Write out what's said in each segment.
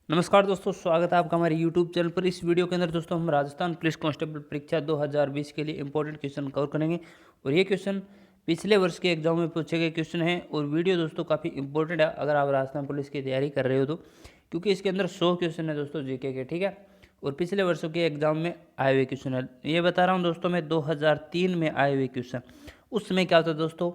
नमस्कार दोस्तों, स्वागत है आपका हमारे YouTube चैनल पर। इस वीडियो के अंदर दोस्तों हम राजस्थान पुलिस कांस्टेबल परीक्षा 2020 के लिए इंपॉर्टेंट क्वेश्चन कवर करेंगे। और ये क्वेश्चन पिछले वर्ष के एग्जाम में पूछे गए क्वेश्चन हैं और वीडियो दोस्तों काफ़ी इंपॉर्टेंट है अगर आप राजस्थान पुलिस की तैयारी कर रहे हो तो, क्योंकि इसके अंदर 100 क्वेश्चन है दोस्तों जीके के, ठीक है। और पिछले वर्षों के एग्जाम में आए हुए क्वेश्चन है, ये बता रहा हूँ दोस्तों मैं 2003 में आए हुए क्वेश्चन। उस समय क्या होता दोस्तों,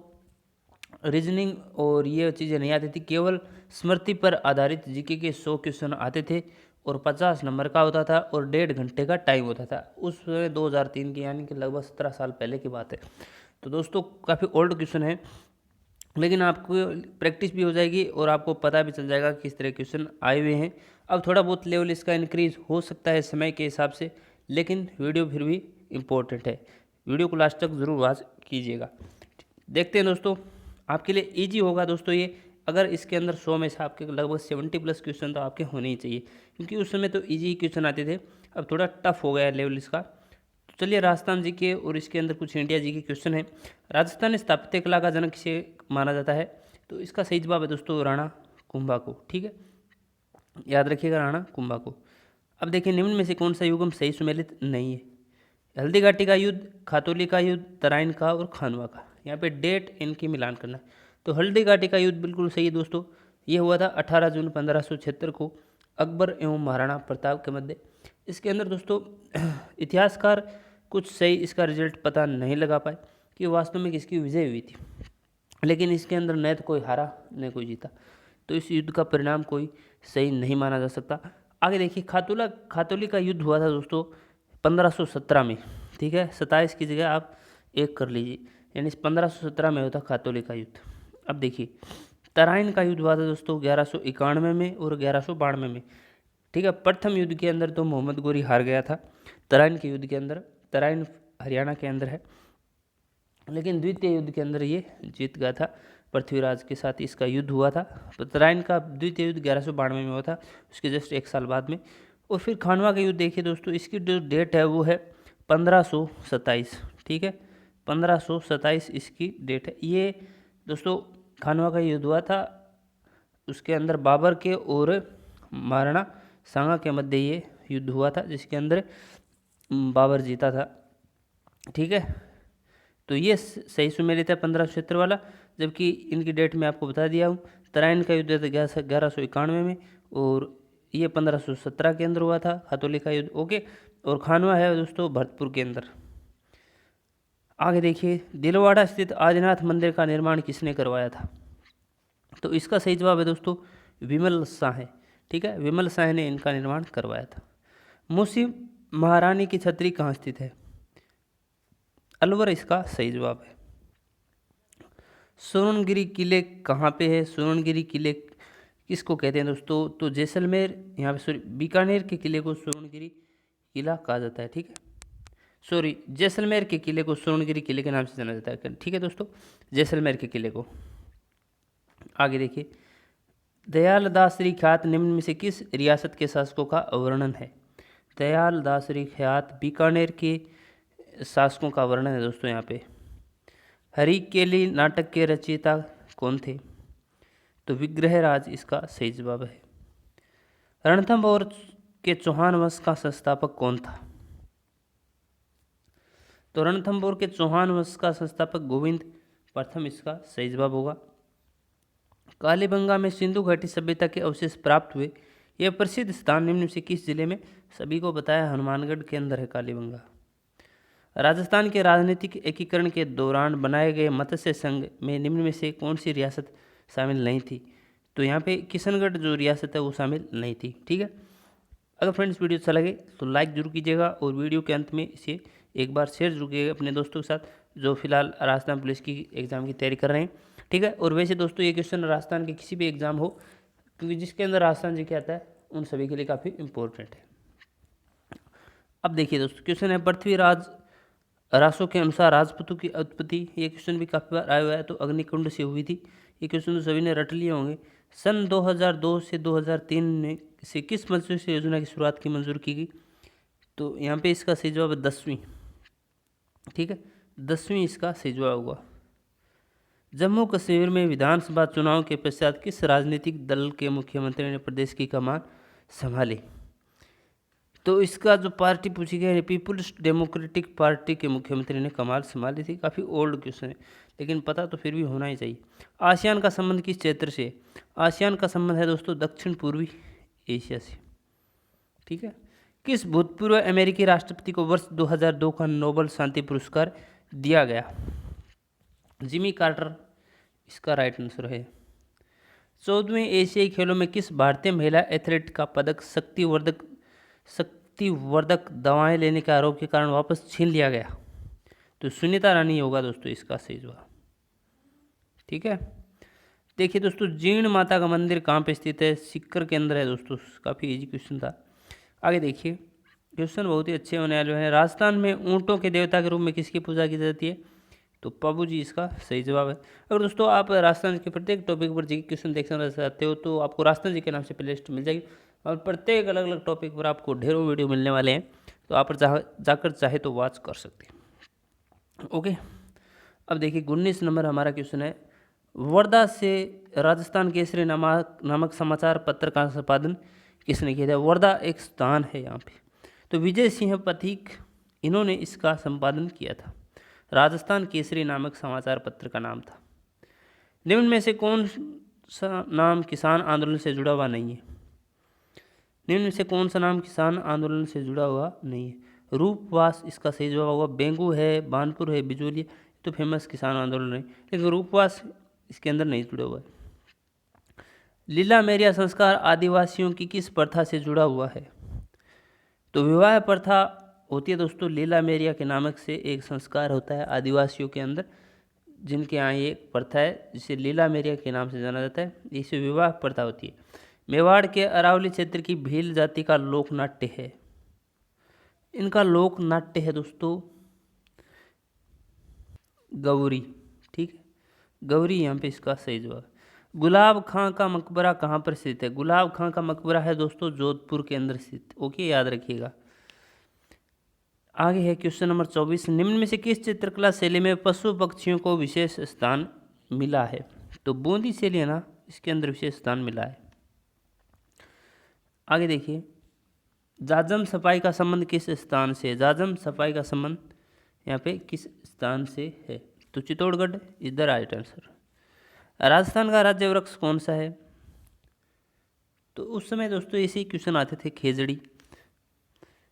रीजनिंग और ये चीज़ें नहीं आती थी, केवल स्मृति पर आधारित जीके के 100 क्वेश्चन आते थे और 50 नंबर का होता था और 1.5 घंटे का टाइम होता था। उस समय 2003 की, यानी कि लगभग 17 साल पहले की बात है। तो दोस्तों काफ़ी ओल्ड क्वेश्चन है, लेकिन आपको प्रैक्टिस भी हो जाएगी और आपको पता भी चल जाएगा किस तरह क्वेश्चन आए हुए हैं। अब थोड़ा बहुत लेवल इसका इंक्रीज हो सकता है समय के हिसाब से, लेकिन वीडियो फिर भी इम्पोर्टेंट है। वीडियो को लास्ट तक ज़रूर वॉच कीजिएगा। देखते हैं दोस्तों, आपके लिए इजी होगा दोस्तों ये। अगर इसके अंदर 100 में से आपके लगभग 70 प्लस क्वेश्चन तो आपके होने ही चाहिए, क्योंकि उस समय तो इजी क्वेश्चन आते थे। अब थोड़ा टफ हो गया है लेवल इसका। तो चलिए, राजस्थान जी के और इसके अंदर कुछ इंडिया जी के क्वेश्चन है। राजस्थान स्थापत्य कला का जनक किसे माना जाता है? तो इसका सही जवाब है दोस्तों राणा कुंभा को, ठीक है, याद रखिएगा, राणा कुंभा को। अब देखिए, निम्न में से कौन सा युगम सही सुमेलित नहीं है? हल्दी घाटी का युद्ध, खातौली का युद्ध, तराइन का और खानवा का। यहाँ पे डेट इनकी मिलान करना। तो हल्दी घाटी का युद्ध बिल्कुल सही है दोस्तों, ये हुआ था 18 जून 1576 को अकबर एवं महाराणा प्रताप के मध्य। इसके अंदर दोस्तों इतिहासकार कुछ सही इसका रिजल्ट पता नहीं लगा पाए कि वास्तव में किसकी विजय हुई थी, लेकिन इसके अंदर न तो कोई हारा न कोई जीता, तो इस युद्ध का परिणाम कोई सही नहीं माना जा सकता। आगे देखिए, खातौली का युद्ध हुआ था दोस्तों 1517 में, ठीक है। 27 की जगह आप 1 कर लीजिए, यानी 1517 में होता खातौली का युद्ध। अब देखिए, तराइन का युद्ध हुआ था दोस्तों 1191 में और 1192 में, ठीक है। प्रथम युद्ध के अंदर तो मोहम्मद गोरी हार गया था तराइन के युद्ध के अंदर। तराइन हरियाणा के अंदर है, लेकिन द्वितीय युद्ध के अंदर ये जीत गया था। पृथ्वीराज के साथ इसका युद्ध हुआ था। तो तराइन का द्वितीय युद्ध 1192 में हुआ था, उसके जस्ट 1 साल बाद में। और फिर खानवा का युद्ध देखिए दोस्तों, इसकी जो डेट है वो है 1527, ठीक है, 1527 इसकी डेट है। ये दोस्तों खानवा का युद्ध हुआ था, उसके अंदर बाबर के और महाराणा सांगा के मध्य ये युद्ध हुआ था, जिसके अंदर बाबर जीता था, ठीक है। तो ये सही सुमेलित है 1576 वाला, जबकि इनकी डेट मैं आपको बता दिया हूँ। तराइन का युद्ध था 1191 में और ये 1517 के अंदर हुआ था, खातौली का युद्ध, ओके। और खानवा है दोस्तों भरतपुर के अंदर। आगे देखिए, दिलवाड़ा स्थित आदिनाथ मंदिर का निर्माण किसने करवाया था? तो इसका सही जवाब है दोस्तों विमल शाह, ठीक है, विमल शाह ने इनका निर्माण करवाया था। मूसी महारानी की छतरी कहाँ स्थित है? अलवर इसका सही जवाब है। सोनगिरी किले कहाँ पे है? सोनगिरी किले किसको कहते हैं दोस्तों? तो जैसलमेर, यहाँ पे सॉरी, बीकानेर के किले को सोनगिरी किला कहा जाता है, ठीक है। सॉरी, जैसलमेर के किले को सोनगिरी किले के नाम से जाना जाता है, ठीक है दोस्तों, जैसलमेर के किले को। आगे देखिए, दयाल दासरी ख्यात निम्न में से किस रियासत के शासकों का वर्णन है? दयाल दासरी ख्यात बीकानेर के शासकों का वर्णन है दोस्तों। यहाँ पे हरिकेली नाटक के रचयिता कौन थे? तो विग्रहराज इसका सही जवाब है। रणथंभौर के चौहान वंश का संस्थापक कौन था? तो रणथंभौर के चौहान वंश का संस्थापक गोविंद प्रथम इसका सही जवाब होगा। कालीबंगा में सिंधु घाटी सभ्यता के अवशेष प्राप्त हुए, यह प्रसिद्ध स्थान निम्न से किस जिले में? सभी को बताया हनुमानगढ़ के अंदर है कालीबंगा। राजस्थान के राजनीतिक एकीकरण के दौरान बनाए गए मत्स्य संघ में निम्न में से कौन सी रियासत शामिल नहीं थी? तो यहाँ पे किशनगढ़ जो रियासत है वो शामिल नहीं थी, ठीक है। अगर फ्रेंड्स वीडियो अच्छा लगे तो लाइक जरूर कीजिएगा और वीडियो के अंत में इसे एक बार शेयर जरूर कीजिएगा अपने दोस्तों के साथ जो फिलहाल राजस्थान पुलिस की एग्ज़ाम की तैयारी कर रहे हैं, ठीक है। और वैसे दोस्तों ये क्वेश्चन राजस्थान के किसी भी एग्ज़ाम हो, क्योंकि जिसके अंदर राजस्थान जी क्या आता है उन सभी के लिए काफ़ी इंपॉर्टेंट है। अब देखिए दोस्तों, क्वेश्चन है पृथ्वीराज रासों के अनुसार राजपूतों की उत्पत्ति, ये क्वेश्चन भी काफ़ी बार आया हुआ है, तो अग्निकुंड से हुई थी। ये क्वेश्चन तो सभी ने रट लिए होंगे। सन 2002 से 2003 में से किस मंत्रित्व योजना की शुरुआत की मंजूर की गई? तो यहाँ पे इसका सही जवाब है 10वीं, ठीक है, 10वीं इसका सही जवाब होगा। जम्मू कश्मीर में विधानसभा चुनाव के पश्चात किस राजनीतिक दल के मुख्यमंत्री ने प्रदेश की कमान संभाली। तो इसका जो पार्टी पूछी गई है, पीपुल्स डेमोक्रेटिक पार्टी के मुख्यमंत्री ने कमाल संभाली थी। काफ़ी ओल्ड क्वेश्चन है, लेकिन पता तो फिर भी होना ही चाहिए। आसियान का संबंध किस क्षेत्र से? आसियान का संबंध है दोस्तों दक्षिण पूर्वी एशिया से। ठीक है। किस भूतपूर्व अमेरिकी राष्ट्रपति को वर्ष 2002 का नोबेल शांति पुरस्कार दिया गया? जिमी कार्टर इसका राइट आंसर है। 14वें एशियाई खेलों में किस भारतीय महिला एथलीट का पदक शक्तिवर्धक दवाएं लेने के आरोप के कारण वापस छीन लिया गया? तो सुनीता रानी होगा दोस्तों इसका सही जवाब। ठीक है। देखिए दोस्तों, जीर्ण माता का मंदिर कहाँ पे स्थित है? सीकर के अंदर है दोस्तों। काफ़ी इजी क्वेश्चन था। आगे देखिए, क्वेश्चन बहुत ही अच्छे होने वाले हैं। राजस्थान में ऊँटों के देवता के रूप में किसकी पूजा की जाती है? तो पाबू जी इसका सही जवाब है। अगर दोस्तों आप राजस्थान के प्रत्येक टॉपिक पर जी क्वेश्चन देखना चाहते हो तो आपको राजस्थान जी के नाम से प्लेलिस्ट मिल जाएगी, और प्रत्येक अलग अलग टॉपिक पर आपको ढेरों वीडियो मिलने वाले हैं, तो आप जाकर चाहे तो वॉच कर सकते हैं। ओके, अब देखिए 19 नंबर हमारा क्वेश्चन है। वर्धा से राजस्थान केसरी नामक समाचार पत्र का संपादन किसने किया था? वर्धा एक स्थान है यहाँ पे, तो विजय सिंह पथिक इन्होंने इसका संपादन किया था। राजस्थान केसरी नामक समाचार पत्र का नाम था। निम्न में से कौन सा नाम किसान आंदोलन से जुड़ा हुआ नहीं है? निम्न में से कौन सा नाम किसान आंदोलन से जुड़ा हुआ नहीं है? रूपवास इसका सही जवाब होगा। बेंगू है, बानपुर है, बिजोली तो फेमस किसान आंदोलन है, लेकिन रूपवास इसके अंदर नहीं जुड़ा हुआ है। लीला मेरिया संस्कार आदिवासियों की किस प्रथा से जुड़ा हुआ है? तो विवाह प्रथा होती है दोस्तों लीला मेरिया के नामक से एक संस्कार होता है आदिवासियों के अंदर, जिनके यहाँ ये प्रथा है जिसे लीला मेरिया के नाम से जाना जाता है। इसे विवाह प्रथा होती है। मेवाड़ के अरावली क्षेत्र की भील जाति का लोक नाट्य है। इनका लोक नाट्य है दोस्तों गौरी। ठीक है, गौरी यहाँ पे इसका सही जवाब। गुलाब खां का मकबरा कहाँ पर स्थित है? गुलाब खां का मकबरा है दोस्तों जोधपुर के अंदर स्थित। ओके, याद रखिएगा। आगे है क्वेश्चन नंबर 24। निम्न में से किस चित्रकला शैली में पशु पक्षियों को विशेष स्थान मिला है? तो बूंदी शैली है ना, इसके अंदर विशेष स्थान मिला है। आगे देखिए, जाजम सफाई का संबंध किस स्थान से है? जाजम सफाई का संबंध यहाँ पे किस स्थान से है? तो Chittorgarh is the right answer. Rajasthan का राज्य वृक्ष कौन सा है? तो उस समय दोस्तों ऐसे ही क्वेश्चन आते थे, खेजड़ी।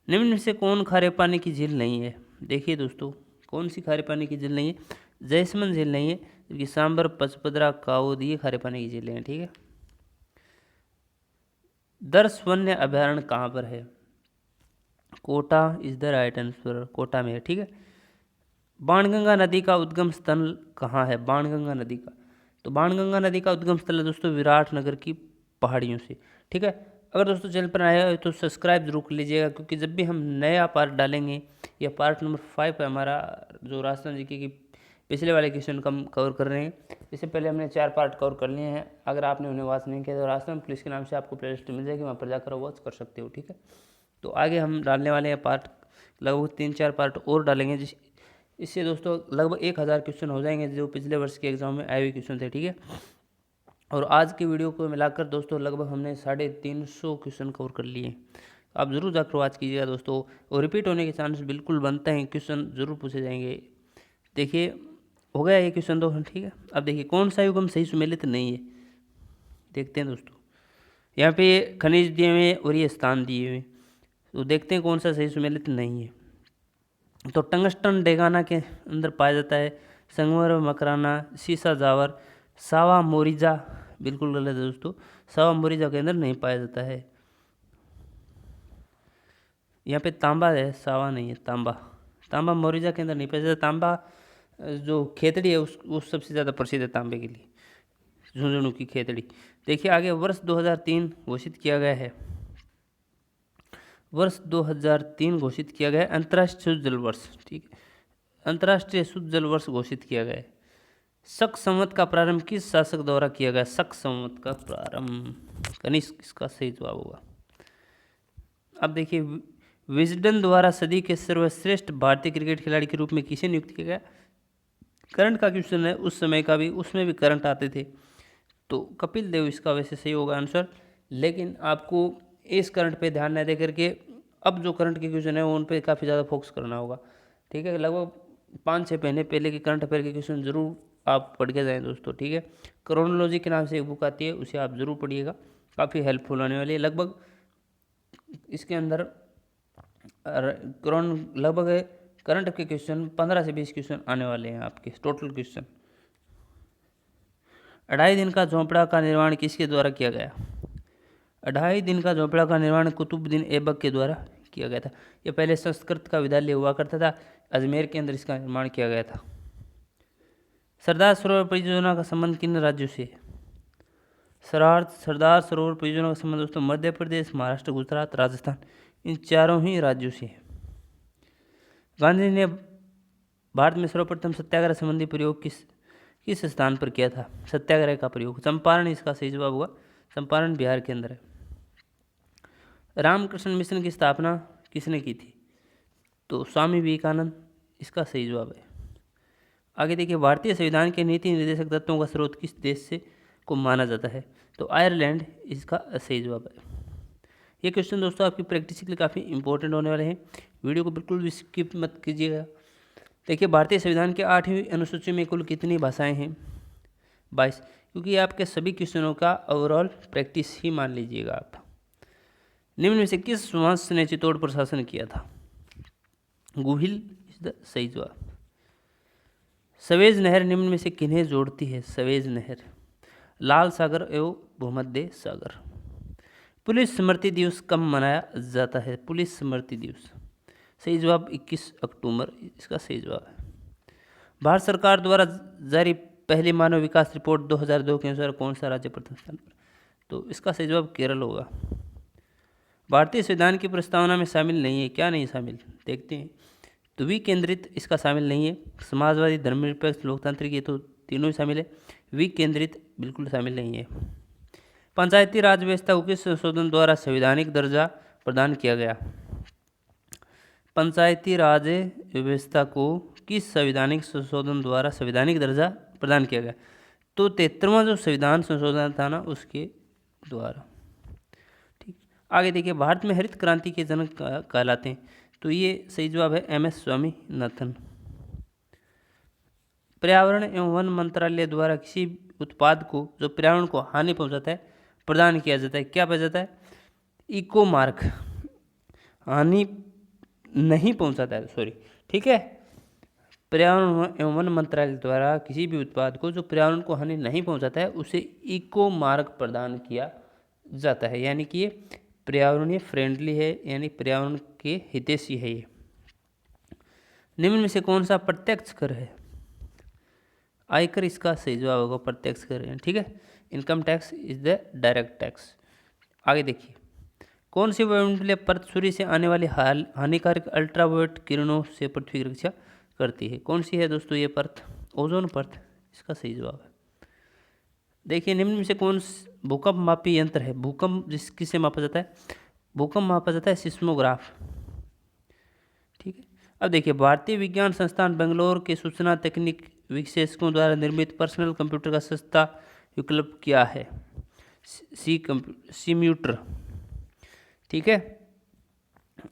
निम्न में से कौन खारे पानी की झील नहीं है? देखिए दोस्तों, कौन सी खारे पानी की झील नहीं है? जयसमंद झील नहीं है, जबकि सांबर, पचपदरा, कावद ये खारे पानी की झीलें हैं। ठीक है। दर्श वन्य अभयारण्य कहाँ पर है? Kota is the right answer. Kota में है। ठीक है। बाणगंगा नदी का उद्गम स्थल कहाँ है? बाणगंगा नदी का, तो बाणगंगा नदी का उद्गम स्थल है दोस्तों विराटनगर की पहाड़ियों से। ठीक है। अगर दोस्तों चैनल पर आया हो तो सब्सक्राइब जरूर कर लीजिएगा, क्योंकि जब भी हम नया पार्ट डालेंगे, या पार्ट नंबर 5 है हमारा जो राजस्थान जीके की पिछले वाले क्वेश्चन हम कवर कर रहे हैं। इससे पहले हमने 4 पार्ट कवर कर लिए हैं। अगर आपने उन्हें वॉच नहीं किया तो राजस्थान पुलिस के नाम से आपको प्लेलिस्ट मिल जाएगी, वहाँ पर जाकर वॉच कर सकते हो। ठीक है। तो आगे हम डालने वाले हैं पार्ट, लगभग 3-4 पार्ट और डालेंगे, इससे दोस्तों लगभग 1000 क्वेश्चन हो जाएंगे जो पिछले वर्ष के एग्जाम में आए हुए क्वेश्चन थे। ठीक है। और आज की वीडियो को मिलाकर दोस्तों लगभग हमने 350 क्वेश्चन कवर कर लिए। आप ज़रूर जाकर वॉच कीजिएगा दोस्तों, और रिपीट होने के चांस बिल्कुल बनते हैं, क्वेश्चन ज़रूर पूछे जाएंगे। देखिए हो गया ये क्वेश्चन दो। ठीक है। अब देखिए कौन सा युगम सही सुमेलित नहीं है? देखते हैं दोस्तों, यहाँ पे खनिज दिए हुए हैं और ये स्थान दिए हुए हैं, तो देखते हैं कौन सा सही सुमेलित नहीं है। तो टंगस्टन डेगाना के अंदर पाया जाता है, संगमर मकराना, सीसा जावर, सावा मोरिजा बिल्कुल गलत है दोस्तों, सावा मोरिजा के अंदर नहीं पाया जाता है। यहाँ पे तांबा है, सावा नहीं है, तांबा। तांबा मोरिजा के अंदर नहीं पाया जाता। तांबा जो खेतड़ी है वो सबसे ज़्यादा प्रसिद्ध है तांबे के लिए, झुंझुनू की खेतड़ी। देखिए आगे वर्ष 2003 घोषित किया गया है। वर्ष 2003 घोषित किया गया है अंतर्राष्ट्रीय शुद्ध जल वर्ष। ठीक है, अंतर्राष्ट्रीय शुद्ध जल वर्ष घोषित किया गया है। शक संवत का प्रारंभ किस शासक द्वारा किया गया? शक संवत का प्रारंभ कनिष्क इसका सही जवाब होगा। अब देखिए विजडन द्वारा सदी के सर्वश्रेष्ठ भारतीय क्रिकेट खिलाड़ी के रूप में किसे नियुक्त किया गया? करंट का क्वेश्चन है, उस समय का भी, उसमें भी करंट आते थे, तो कपिल देव इसका वैसे सही होगा आंसर। लेकिन आपको इस करंट पे ध्यान न दे करके अब जो करंट के क्वेश्चन है उन पे काफ़ी ज़्यादा फोकस करना होगा। ठीक है, लगभग 5-6 महीने पहले के करंट अफेयर के क्वेश्चन जरूर आप पढ़ के जाएँ दोस्तों। ठीक है, क्रोनोलॉजी के नाम से एक बुक आती है, उसे आप ज़रूर पढ़िएगा, काफ़ी हेल्पफुल होने वाली है। लगभग इसके अंदर लगभग करंट के क्वेश्चन 15 से 20 क्वेश्चन आने वाले हैं आपके टोटल क्वेश्चन। 2.5 दिन का झोंपड़ा का निर्माण किसके द्वारा किया गया? 2.5 दिन का झोंपड़ा का निर्माण कुतुबुद्दीन ऐबक के द्वारा किया गया था। ये पहले संस्कृत का विद्यालय हुआ करता था, अजमेर के अंदर इसका निर्माण किया गया था। सरदार सरोवर परियोजना का संबंध किन राज्यों से है? सरदार सरोवर परियोजना का संबंध दोस्तों मध्य प्रदेश, महाराष्ट्र, गुजरात, राजस्थान, इन चारों ही राज्यों से है। गांधी ने भारत में सर्वप्रथम सत्याग्रह संबंधी प्रयोग किस स्थान पर किया था? सत्याग्रह का प्रयोग चंपारण इसका सही जवाब होगा। चंपारण बिहार के अंदर है। रामकृष्ण मिशन की स्थापना किसने की थी? तो स्वामी विवेकानंद इसका सही जवाब है। आगे देखिए, भारतीय संविधान के नीति निर्देशक तत्वों का स्रोत किस देश से को माना जाता है? तो आयरलैंड इसका सही जवाब है। ये क्वेश्चन दोस्तों आपकी प्रैक्टिस के लिए काफ़ी इंपॉर्टेंट होने वाले हैं, वीडियो को बिल्कुल भी स्किप मत कीजिएगा। देखिए, भारतीय संविधान के 8वीं अनुसूची में कुल कितनी भाषाएं हैं? 22, क्योंकि आपके सभी क्वेश्चनों का ओवरऑल प्रैक्टिस ही मान लीजिएगा आप। निम्न में से किस वंश ने चित्तौड़ पर शासन किया था? गुहिल इज द सही जवाब। सवेज नहर निम्न में से किन्हें जोड़ती है? सवेज नहर लाल सागर एवं भूमध्य सागर। पुलिस स्मृति दिवस कब मनाया जाता है? पुलिस स्मृति दिवस सही जवाब 21 अक्टूबर इसका सही जवाब है। भारत सरकार द्वारा जारी पहली मानव विकास रिपोर्ट 2002 के अनुसार कौन सा राज्य प्रथम स्थान पर? तो इसका सही जवाब केरल होगा। भारतीय संविधान की प्रस्तावना में शामिल नहीं है, क्या नहीं शामिल देखते हैं। तो विकेंद्रित इसका शामिल नहीं है। समाजवादी, धर्मनिरपेक्ष, लोकतांत्रिक, ये तो तीनों ही शामिल है। विकेंद्रित बिल्कुल शामिल नहीं है। पंचायती राज व्यवस्था को किस संशोधन द्वारा संवैधानिक दर्जा प्रदान किया गया? पंचायती राज व्यवस्था को किस संवैधानिक संशोधन द्वारा संवैधानिक दर्जा प्रदान किया गया? तो 73वां जो संविधान संशोधन था ना, उसके द्वारा। ठीक, आगे देखिए, भारत में हरित क्रांति के जनक कहलाते हैं, तो ये सही जवाब है MS स्वामीनाथन। पर्यावरण एवं वन मंत्रालय द्वारा किसी उत्पाद को जो पर्यावरण को हानि पहुंचाता है प्रदान किया जाता है, क्या पाया जाता है? Eco mark. हानि नहीं पहुंचाता है, सॉरी। ठीक है, पर्यावरण एवं वन मंत्रालय द्वारा किसी भी उत्पाद को जो पर्यावरण को हानि नहीं पहुंचाता है उसे इको मार्क प्रदान किया जाता है, यानी कि ये पर्यावरणीय फ्रेंडली है, यानी पर्यावरण के हितैषी है ये। निम्न में से कौन सा प्रत्यक्ष कर है? आयकर इसका सही जवाब होगा, प्रत्यक्ष कर है। ठीक है, income tax is the direct tax. आगे देखिए, कौन सी वायुमंडलीय परत सूर्य से आने वाली हानिकारक अल्ट्रावायलेट किरणों से पृथ्वी की रक्षा करती है? कौन सी है दोस्तों ये परत? ओजोन परत इसका सही जवाब है। देखिए, निम्न में से कौन भूकंप मापी यंत्र है? भूकंप किससे मापा जाता है? भूकंप मापा जाता है सिस्मोग्राफ। ठीक है, अब देखिए, भारतीय विज्ञान संस्थान बेंगलोर के सूचना तकनीक विशेषज्ञों द्वारा निर्मित पर्सनल कंप्यूटर का सस्ता विकल्प क्या है? सीम्यूटर। ठीक है,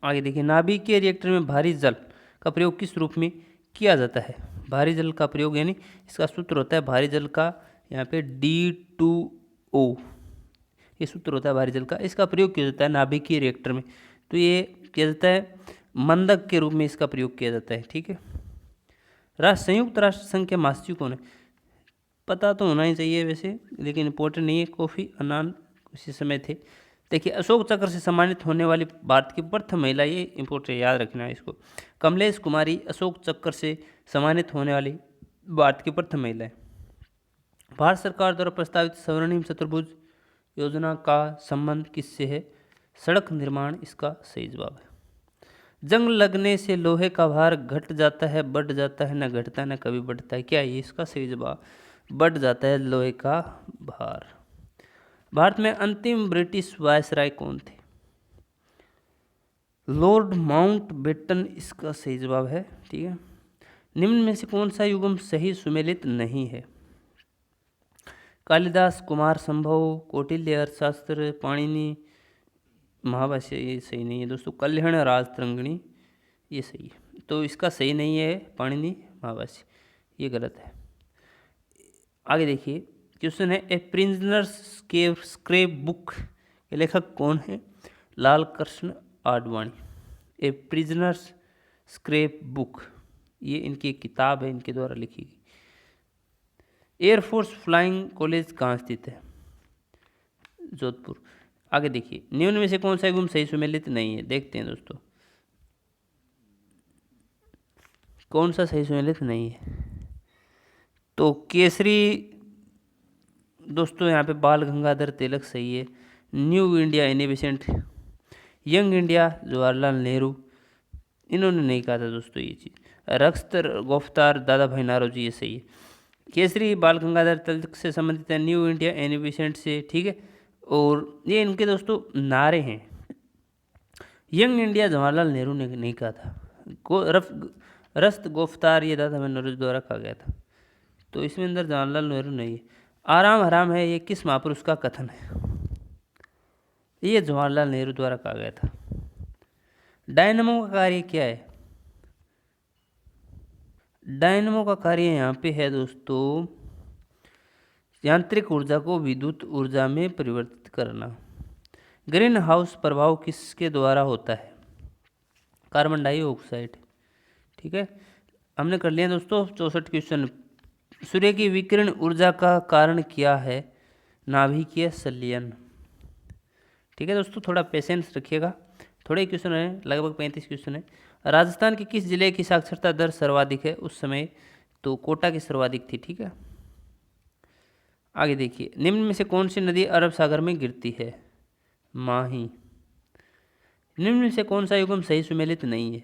आगे देखिए, नाभिकीय रिएक्टर में भारी जल का प्रयोग किस रूप में किया जाता है? भारी जल का प्रयोग, यानी इसका सूत्र होता है भारी जल का, यहाँ पे D2O, ये सूत्र होता है भारी जल का। इसका प्रयोग किया जाता है नाभिकीय रिएक्टर में, तो ये किया जाता है मंदक के रूप में इसका प्रयोग किया जाता है। ठीक है, संयुक्त राष्ट्र संघ के महासचिव कौन है? पता तो होना ही चाहिए वैसे, लेकिन इंपॉर्टेंट नहीं है। कोफी अन्नान उसी समय थे। देखिए, अशोक चक्र से सम्मानित होने वाली भारत की प्रथम महिला, ये इंपॉर्टेंट याद रखना है इसको। कमलेश कुमारी अशोक चक्र से सम्मानित होने वाली भारत की प्रथम महिला है। भारत सरकार द्वारा प्रस्तावित स्वर्णिम चतुर्भुज योजना का संबंध किससे है? सड़क निर्माण इसका सही जवाब है। जंग लगने से लोहे का भार घट जाता है, बढ़ जाता है, न घटता न कभी बढ़ता है, क्या है इसका सही जवाब? बढ़ जाता है लोहे का भार। भारत में अंतिम ब्रिटिश वायसराय कौन थे? लॉर्ड माउंटबेटन इसका सही जवाब है। ठीक है, निम्न में से कौन सा युग्म सही सुमेलित नहीं है? कालिदास, कुमार संभव, कौटिल्य अर्थशास्त्र, पाणिनि, महाभाष्य ये सही नहीं है दोस्तों। कल्याण राज तरंगिणी ये सही है, तो इसका सही नहीं है पाणिनि महाभाष्य, ये गलत है। आगे देखिए क्वेश्चन है, ए प्रिजनर्स स्क्रैप बुक के लेखक कौन है? लाल कृष्ण आडवाणी। ए प्रिजनर्स स्क्रैप बुक ये इनकी एक किताब है, इनके द्वारा लिखी गई। एयरफोर्स फ्लाइंग कॉलेज कहाँ स्थित है? जोधपुर। आगे देखिए निम्न में से कौन सा युग्म सही सुमेलित नहीं है? देखते हैं दोस्तों कौन सा सही सुमेलित नहीं है। तो केसरी दोस्तों यहाँ पे बाल गंगाधर तिलक सही है। New India Annie Besant, young India Jawaharlal Nehru, इन्होंने नहीं कहा था दोस्तों ये चीज़। रक्त गोफ्तार दादा भाई नारोजी ये सही है। केसरी बाल गंगाधर तिलक से संबंधित है, न्यू इंडिया एनी बेसेंट से, ठीक है। और ये इनके दोस्तों नारे हैं। यंग इंडिया जवाहरलाल नेहरू ने नहीं कहा था। रस्त गोफ्तार ये दादा भाई नारोजी द्वारा कहा गया था, तो इसमें अंदर जवाहरलाल नेहरू नहीं है। आराम हराम है ये किस महापुरुष का कथन है? ये जवाहरलाल नेहरू द्वारा कहा गया था। डायनमो का कार्य क्या है? डायनमो का कार्य यहाँ पे है दोस्तों यांत्रिक ऊर्जा को विद्युत ऊर्जा में परिवर्तित करना। ग्रीन हाउस प्रभाव किसके द्वारा होता है? कार्बन डाइऑक्साइड, ठीक है। हमने कर लिया दोस्तों 64 क्वेश्चन। सूर्य की विकिरण ऊर्जा का कारण क्या है? नाभिकीय संलयन, ठीक है दोस्तों। थोड़ा पेशेंस रखिएगा, थोड़े क्वेश्चन है, लगभग 35 क्वेश्चन है। राजस्थान के किस जिले की साक्षरता दर सर्वाधिक है उस समय? तो कोटा की सर्वाधिक थी, ठीक है। आगे देखिए निम्न में से कौन सी नदी अरब सागर में गिरती है? माही। निम्न में से कौन सा युग्म सही सुमेलित नहीं है?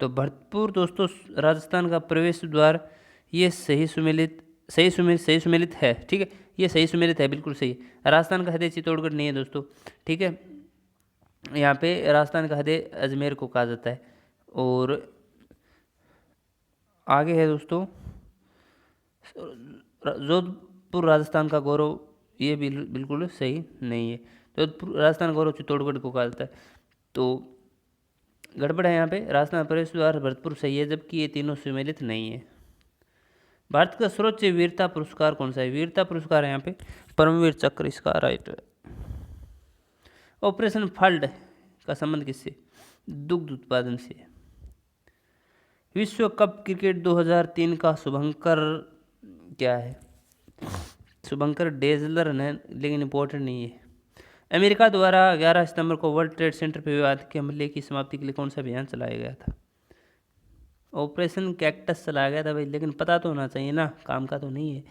तो भरतपुर दोस्तों राजस्थान का प्रवेश द्वार, ये सही सुमेलित है, ठीक है। ये सही सुमेलित है, बिल्कुल सही। राजस्थान का हृदय चित्तौड़गढ़ नहीं है दोस्तों, ठीक है। यहाँ पे राजस्थान का हृदय अजमेर को कहा जाता है। और आगे है दोस्तों जोधपुर राजस्थान का गौरव, ये बिल्कुल सही नहीं है। जोधपुर राजस्थान गौरव चित्तौड़गढ़ को कहा जाता है, तो गड़बड़ है यहाँ पे। राजस्थान प्रवेश द्वार भरतपुर सही है, जबकि ये तीनों सुमेलित नहीं है। भारत का सर्वोच्च वीरता पुरस्कार कौन सा है? वीरता पुरस्कार है यहाँ पे परमवीर चक्र, इसका राइट है। ऑपरेशन फ्लड का संबंध किससे? दुग्ध उत्पादन से। विश्व कप क्रिकेट 2003 का शुभंकर क्या है? शुभंकर डेजलर है, लेकिन इंपॉर्टेंट नहीं है। अमेरिका द्वारा 11 सितंबर को वर्ल्ड ट्रेड सेंटर पर विवाद के हमले की समाप्ति के लिए कौन सा अभियान चलाया गया था? ऑपरेशन कैक्टस चलाया गया था भाई, लेकिन पता तो होना चाहिए ना, काम का तो नहीं है।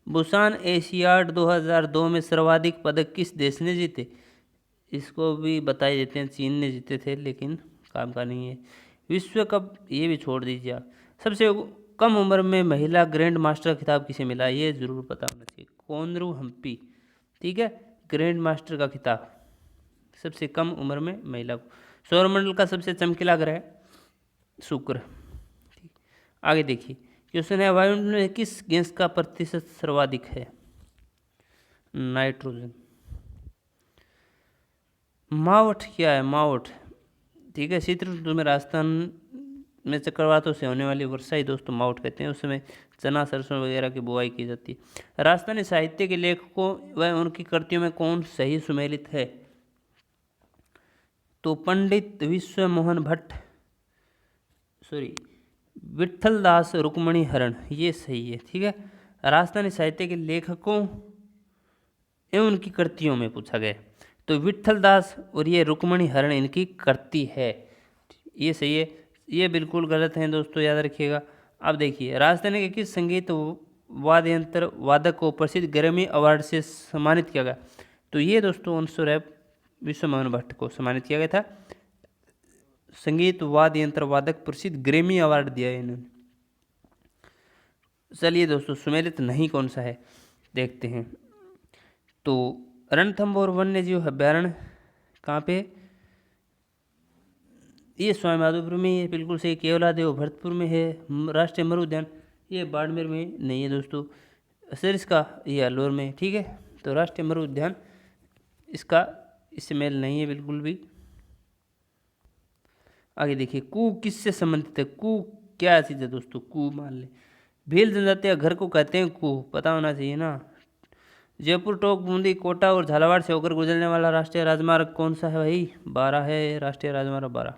बुसान एशियाड 2002 में सर्वाधिक पदक किस देश ने जीते? इसको भी बता ही देते हैं, चीन ने जीते थे, लेकिन काम का नहीं है। विश्व कप ये भी छोड़ दीजिए आप। सबसे कम उम्र में महिला ग्रैंड मास्टर का खिताब किसे मिला? ये जरूर पता होना चाहिए, कोनरू हम्पी, ठीक है। ग्रैंड मास्टर का खिताब सबसे कम उम्र में महिला को। सौरमंडल का सबसे चमकीला ग्रह शुक्र। आगे देखिए क्वेश्चन है, वायुमंडल में किस गैस का प्रतिशत सर्वाधिक है? नाइट्रोजन। मावठ क्या है? मावठ, ठीक है। शीत ऋतु में राजस्थान में चक्रवातों से होने वाली वर्षा ही दोस्तों मावठ कहते हैं। उस समय चना सरसों वगैरह की बुआई की जाती है। राजस्थानी साहित्य के लेखकों व उनकी कृतियों में कौन सही सुमेलित है? तो पंडित विश्व मोहन भट्ट, विठल दास रुक्मणी हरण, ये सही है, ठीक है। राजस्थानी साहित्य के लेखकों एवं उनकी कृतियों में पूछा गया, तो विठल दास और ये रुक्मणी हरण इनकी कृति है, ये सही है। ये बिल्कुल गलत है दोस्तों, याद रखिएगा। अब देखिए राजस्थानी के किस संगीत वाद्य यंत्र वादक को प्रसिद्ध ग्रैमी अवार्ड से सम्मानित किया गया? तो ये दोस्तों अंशुरैप विश्व मोहन भट्ट को सम्मानित किया गया था। संगीत वाद्य यंत्र वादक प्रसिद्ध ग्रैमी अवार्ड दिया है इन्होंने। चलिए दोस्तों सुमेलित नहीं कौन सा है देखते हैं। तो रणथंभौर वन्य जीव अभ्यारण्य कहाँ पे? ये स्वामी माधोपुर में, ये बिल्कुल सही। केवलादेव भरतपुर में है। राष्ट्रीय मरु उद्यान ये बाड़मेर में नहीं है दोस्तों, सरिस्का ये अलवर में, ठीक है। तो राष्ट्रीय मरु उद्यान इसका इससे मेल नहीं है बिल्कुल भी। आगे देखिए, कू किससे संबंधित है? कू क्या चीज़ है दोस्तों? कू मान ले, भील जनजाति का घर को कहते हैं कू, पता होना चाहिए ना। जयपुर, टोंक, बूंदी, कोटा और झालावाड़ से होकर गुजरने वाला राष्ट्रीय राजमार्ग कौन सा है भाई? 12 है, राष्ट्रीय राजमार्ग 12।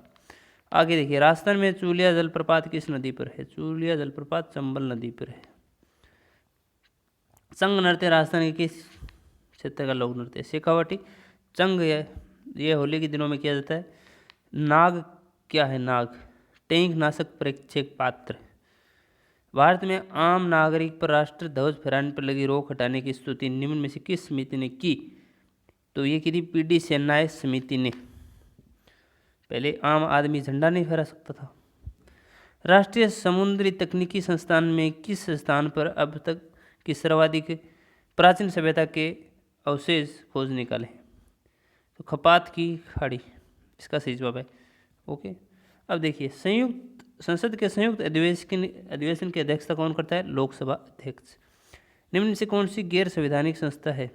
आगे देखिए, राजस्थान में चूलिया जलप्रपात किस नदी पर है? चूलिया जलप्रपात चंबल नदी पर है। चंग नृत्य राजस्थान के किस क्षेत्र का लोक नृत्य है? शेखावाटी। चंग ये होली के दिनों में किया जाता है। नाग क्या है? नाग टैंक नाशक प्रेक्षक पात्र। भारत में आम नागरिक पर राष्ट्र ध्वज फहराने पर लगी रोक हटाने की स्तुति निम्न में से किस समिति ने की? तो ये की थी पीडी सेनाय समिति ने। पहले आम आदमी झंडा नहीं फहरा सकता था। राष्ट्रीय समुद्री तकनीकी संस्थान में किस स्थान पर अब तक की सर्वाधिक प्राचीन सभ्यता के अवशेष खोज निकाले? तो खपात की खाड़ी इसका सही जवाब है। ओके, अब देखिए, संसद के संयुक्त अधिवेशन की अध्यक्षता कौन करता है? लोकसभा अध्यक्ष। निम्न से कौन सी गैर संवैधानिक संस्था है?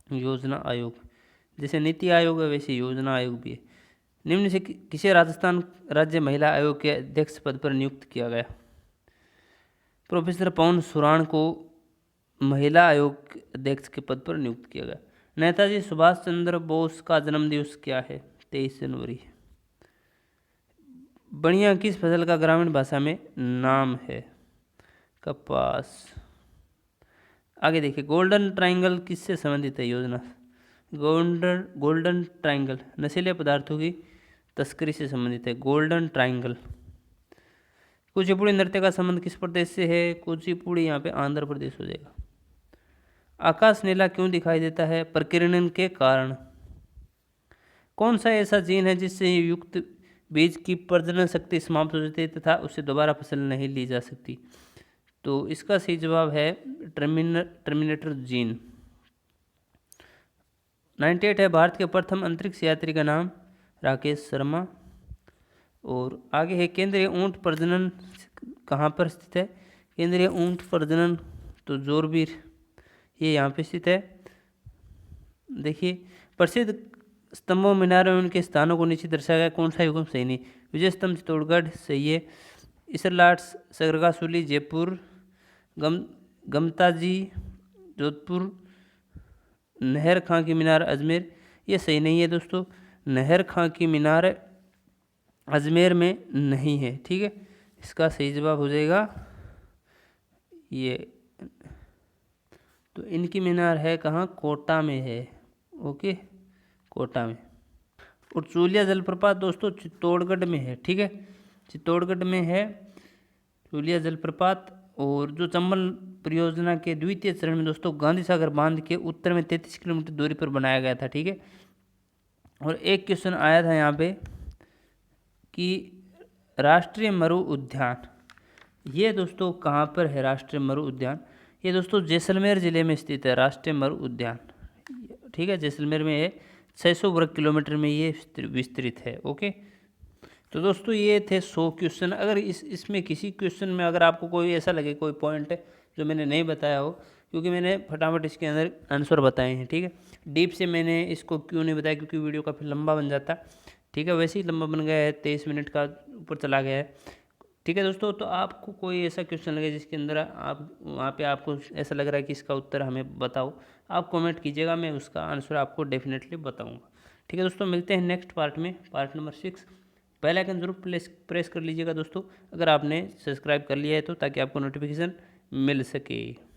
योजना आयोग। जैसे नीति आयोग है वैसे योजना आयोग भी है। निम्न से किसे राजस्थान राज्य महिला आयोग के अध्यक्ष पद पर नियुक्त किया गया? प्रोफेसर पवन सुराण को महिला आयोग के अध्यक्ष के पद पर नियुक्त किया गया। नेताजी सुभाष चंद्र बोस का जन्मदिवस क्या है? 23 जनवरी। बढ़िया किस फसल का ग्रामीण भाषा में नाम है? कपास। आगे देखिए, गोल्डन ट्रायंगल किससे संबंधित है? योजना। गोल्डन ट्रायंगल नशीले पदार्थों की तस्करी से संबंधित है। Golden triangle. कुचिपुड़ी नृत्य का संबंध किस प्रदेश से है? कुचिपुड़ी यहाँ पे आंध्र प्रदेश हो जाएगा। आकाश नीला क्यों दिखाई देता है? प्रकीर्णन के कारण। कौन सा ऐसा जीन है जिससे युक्त बीज की प्रजनन शक्ति समाप्त हो जाती है तथा उससे दोबारा फसल नहीं ली जा सकती? तो इसका सही जवाब है टर्मिनेटर जीन। 98 है, भारत के प्रथम अंतरिक्ष यात्री का नाम? राकेश शर्मा। और आगे है, केंद्रीय ऊंट प्रजनन कहाँ पर स्थित है? केंद्रीय ऊंट प्रजनन तो जोरबीर, ये यहाँ पे स्थित है। देखिए, प्रसिद्ध स्तंभों, मीनारों में उनके स्थानों को नीचे दर्शाया गया, कौन सा युगम सही नहीं? विजय स्तंभ चित्तौड़गढ़ सही है। इसरलाट सरगासुली जयपुर, गमताजी जोधपुर, नहर खां की मीनार अजमेर, ये सही नहीं है दोस्तों। नहर खां की मीनार अजमेर में नहीं है, ठीक है। इसका सही जवाब हो जाएगा ये, तो इनकी मीनार है कहाँ? कोटा में है। ओके, कोटा में। और चूलिया जलप्रपात दोस्तों चित्तौड़गढ़ में है, ठीक है, चित्तौड़गढ़ में है चूलिया जलप्रपात। और जो चंबल परियोजना के द्वितीय चरण में दोस्तों गांधी सागर बांध के उत्तर में 33 किलोमीटर दूरी पर बनाया गया था, ठीक है। और एक क्वेश्चन आया था यहाँ पे कि राष्ट्रीय मरु उद्यान, ये दोस्तों कहाँ पर है राष्ट्रीय मरु उद्यान? ये दोस्तों जैसलमेर जिले में स्थित है राष्ट्रीय मरु उद्यान, ठीक है। जैसलमेर में है, 600 वर्ग किलोमीटर में ये विस्तृत है। ओके, तो दोस्तों ये थे 100 क्वेश्चन। अगर इसमें किसी क्वेश्चन में अगर आपको कोई ऐसा लगे, कोई पॉइंट है जो मैंने नहीं बताया हो, क्योंकि मैंने फटाफट इसके अंदर आंसर बताए हैं, ठीक है। डीप से मैंने इसको क्यों नहीं बताया, क्योंकि वीडियो काफ़ी लंबा बन जाता, ठीक है। वैसे ही लंबा बन गया है, 23 मिनट का ऊपर चला गया है, ठीक है दोस्तों। तो आपको कोई ऐसा क्वेश्चन लगे जिसके अंदर आप वहाँ पे आपको ऐसा लग रहा है कि इसका उत्तर हमें बताओ, आप कमेंट कीजिएगा, मैं उसका आंसर आपको डेफिनेटली बताऊंगा, ठीक है दोस्तों। मिलते हैं नेक्स्ट पार्ट में, पार्ट नंबर 6। बेल आइकन जरूर प्रेस कर लीजिएगा दोस्तों, अगर आपने सब्सक्राइब कर लिया है तो, ताकि आपको नोटिफिकेशन मिल सके।